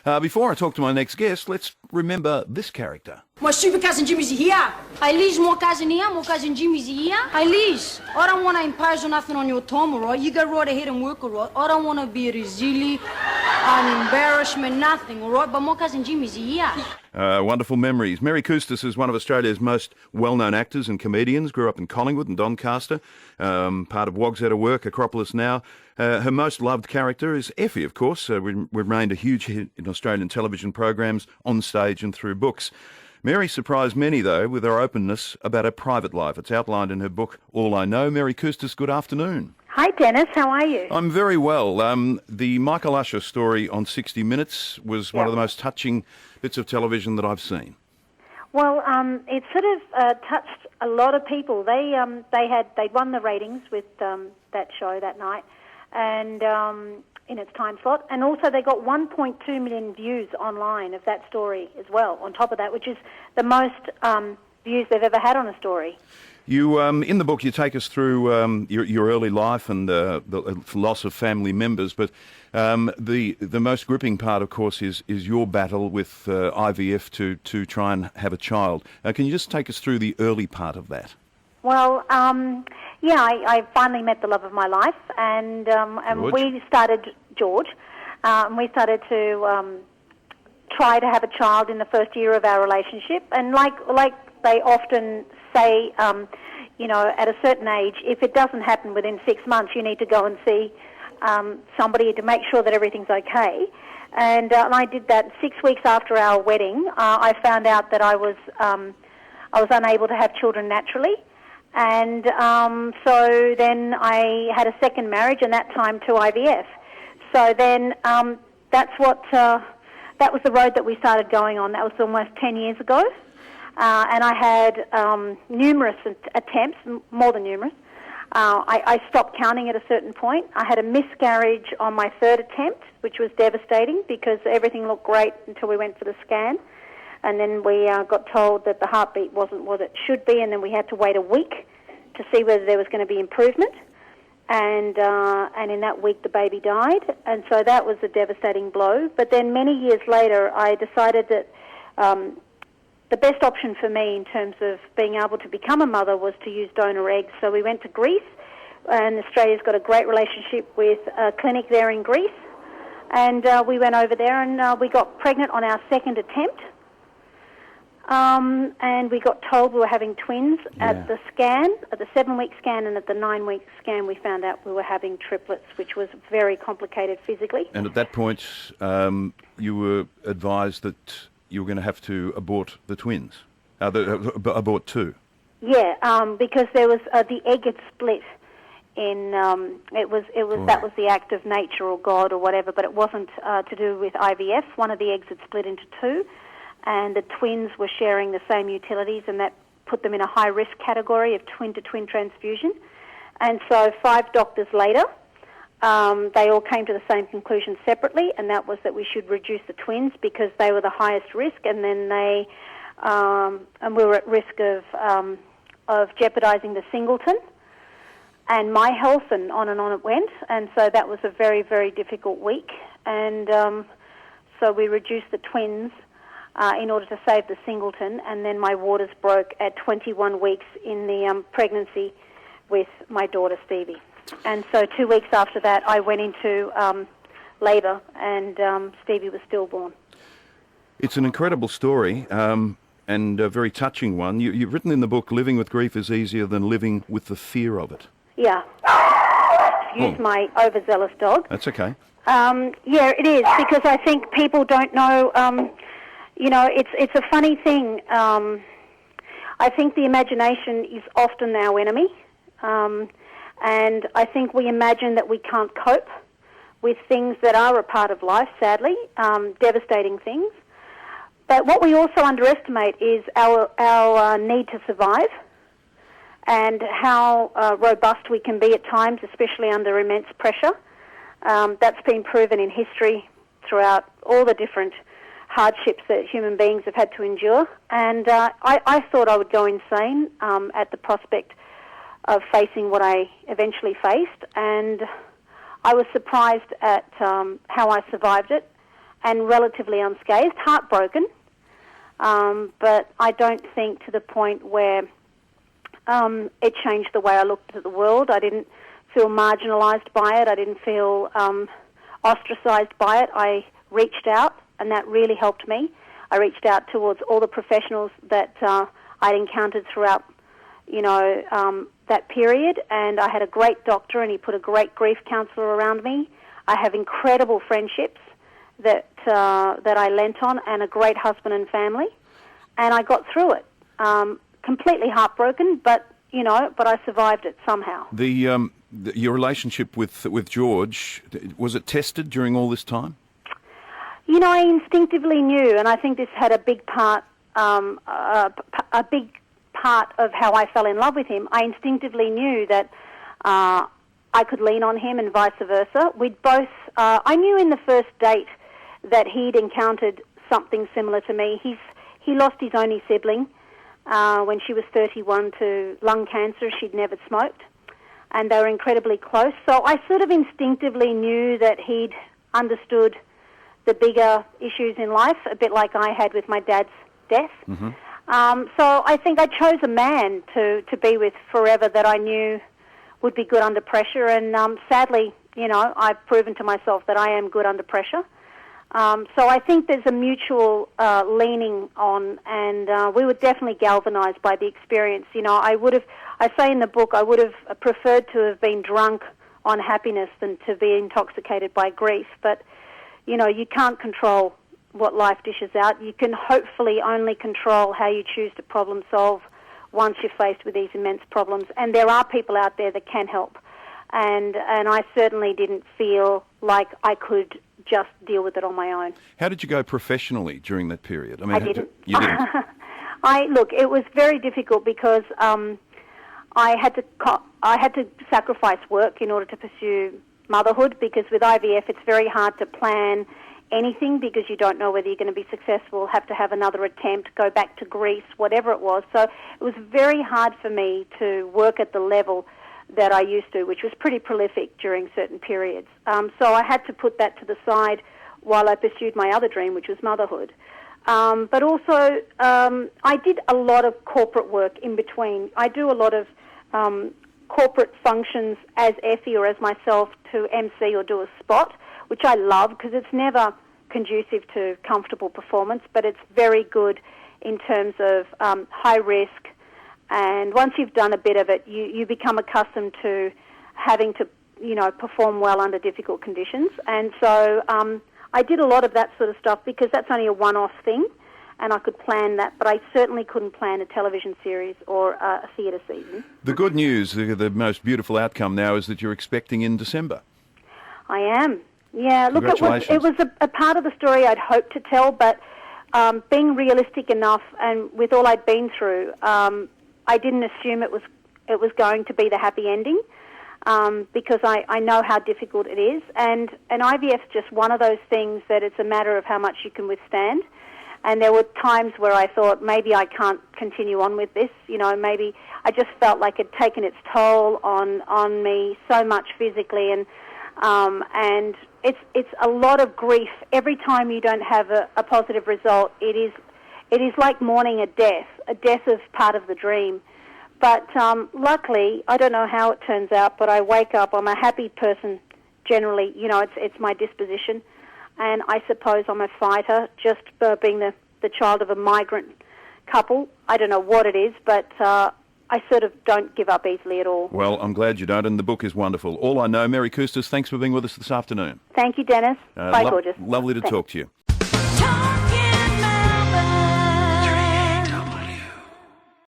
Before I talk to my next guest, let's remember this character. My super cousin Jimmy's here. I leash more cousin here, more cousin Jimmy's here. I leash. I don't want to impose nothing on your Tom, alright? You go right ahead and work, alright? I don't want to be a resili, an embarrassment, nothing, alright? But my cousin Jimmy's here. Wonderful memories. Mary Coustas is one of Australia's most well-known actors and comedians. Grew up in Collingwood and Doncaster. Part of Wogs Out of Work, Acropolis now. Her most loved character is Effie, of course. Remained a huge hit in Australian television programs, on stage and through books. Mary surprised many, though, with her openness about her private life. It's outlined in her book, All I Know. Mary Coustas, good afternoon. Hi, Dennis. How are you? I'm very well. The Michael Usher story on 60 Minutes was one of the most touching bits of television that I've seen. Well, it sort of touched a lot of people. They'd won the ratings with that show that night, and in its time slot, and also they got 1.2 million views online of that story as well. On top of that, which is the most views they've ever had on a story. You, in the book, you take us through your early life and the loss of family members, but the most gripping part, of course, is your battle with IVF to try and have a child. Can you just take us through the early part of that? Well, I finally met the love of my life, and we started, George, and we started to try to have a child in the first year of our relationship, and like they often say, at a certain age, if it doesn't happen within 6 months, you need to go and see somebody to make sure that everything's okay. And I did that 6 weeks after our wedding. I found out that I was unable to have children naturally. And so then I had a second marriage, and that time to IVF. So then that was the road that we started going on. That was almost 10 years ago. And I had numerous attempts, more than numerous. I stopped counting at a certain point. I had a miscarriage on my third attempt, which was devastating because everything looked great until we went for the scan. And then we got told that the heartbeat wasn't what it should be, and then we had to wait a week to see whether there was going to be improvement. And in that week, the baby died, and so that was a devastating blow. But then many years later, I decided that the best option for me in terms of being able to become a mother was to use donor eggs. So we went to Greece, and Australia's got a great relationship with a clinic there in Greece. And we went over there, and we got pregnant on our second attempt. And we got told we were having twins at the scan, at the 7-week scan, and at the 9-week scan we found out we were having triplets, which was very complicated physically. And at that point, you were advised that you were going to have to abort the twins, abort two. Yeah, because there was the egg had split. That was the act of nature or God or whatever, but it wasn't to do with IVF. One of the eggs had split into two, and the twins were sharing the same utilities, and that put them in a high-risk category of twin-to-twin transfusion. And so 5 doctors later, they all came to the same conclusion separately, and that was that we should reduce the twins because they were the highest risk, and then and we were at risk of jeopardising the singleton and my health, and on it went. And so that was a very, very difficult week. And so we reduced the twins in order to save the singleton, and then my waters broke at 21 weeks in the pregnancy with my daughter Stevie. And so 2 weeks after that, I went into labour, and Stevie was stillborn. It's an incredible story and a very touching one. You've written in the book, living with grief is easier than living with the fear of it. Yeah. Excuse my overzealous dog. That's okay. Yeah, it is, because I think people don't know... it's a funny thing. I think the imagination is often our enemy. And I think we imagine that we can't cope with things that are a part of life, sadly, devastating things. But what we also underestimate is our need to survive and how robust we can be at times, especially under immense pressure. That's been proven in history throughout all the different hardships that human beings have had to endure. And I thought I would go insane at the prospect of facing what I eventually faced, and I was surprised at how I survived it and relatively unscathed, heartbroken, but I don't think to the point where it changed the way I looked at the world. I didn't feel marginalised by it. I didn't feel ostracised by it. I reached out, and that really helped me. I reached out towards all the professionals that I'd encountered throughout, that period, and I had a great doctor, and he put a great grief counsellor around me. I have incredible friendships that I lent on, and a great husband and family, and I got through it. Completely heartbroken, but I survived it somehow. Your relationship with George, was it tested during all this time? I instinctively knew, and I think this had a big part of how I fell in love with him. I instinctively knew that I could lean on him and vice versa. We'd both, I knew in the first date that he'd encountered something similar to me. He lost his only sibling when she was 31 to lung cancer. She'd never smoked, and they were incredibly close. So I sort of instinctively knew that he'd understood the bigger issues in life, a bit like I had with my dad's death. Mm-hmm. So I think I chose a man to be with forever that I knew would be good under pressure, and sadly, I've proven to myself that I am good under pressure. So I think there's a mutual leaning on, and we were definitely galvanised by the experience. I say in the book, I would have preferred to have been drunk on happiness than to be intoxicated by grief, but you can't control what life dishes out. You can hopefully only control how you choose to problem solve once you're faced with these immense problems. And there are people out there that can help. And I certainly didn't feel like I could just deal with it on my own. How did you go professionally during that period? I didn't. You didn't? Look, it was very difficult because I had to sacrifice work in order to pursue motherhood, because with IVF it's very hard to plan anything because you don't know whether you're going to be successful, have to have another attempt, go back to Greece, whatever it was. So it was very hard for me to work at the level that I used to, which was pretty prolific during certain periods. So I had to put that to the side while I pursued my other dream, which was motherhood. But also I did a lot of corporate work in between. I do a lot of corporate functions as Effie or as myself to MC or do a spot, which I love because it's never conducive to comfortable performance, but it's very good in terms of high risk. And once you've done a bit of it, you become accustomed to having to, perform well under difficult conditions. And so I did a lot of that sort of stuff because that's only a one-off thing, and I could plan that, but I certainly couldn't plan a television series or a theatre season. The good news, the most beautiful outcome now is that you're expecting in December. I am. Yeah, look, Congratulations. it was a part of the story I'd hoped to tell, but being realistic enough, and with all I'd been through, I didn't assume it was going to be the happy ending, because I know how difficult it is, and IVF's just one of those things that it's a matter of how much you can withstand. And there were times where I thought maybe I can't continue on with this. Maybe I just felt like it had taken its toll on me so much physically, and it's a lot of grief every time you don't have a positive result. It is like mourning a death of part of the dream. But luckily, I don't know how it turns out, but I wake up, I'm a happy person generally. It's my disposition. And I suppose I'm a fighter, just being the child of a migrant couple. I don't know what it is, but I sort of don't give up easily at all. Well, I'm glad you don't, and the book is wonderful. All I Know, Mary Coustas, thanks for being with us this afternoon. Thank you, Dennis. Bye, gorgeous. Lovely to talk to you.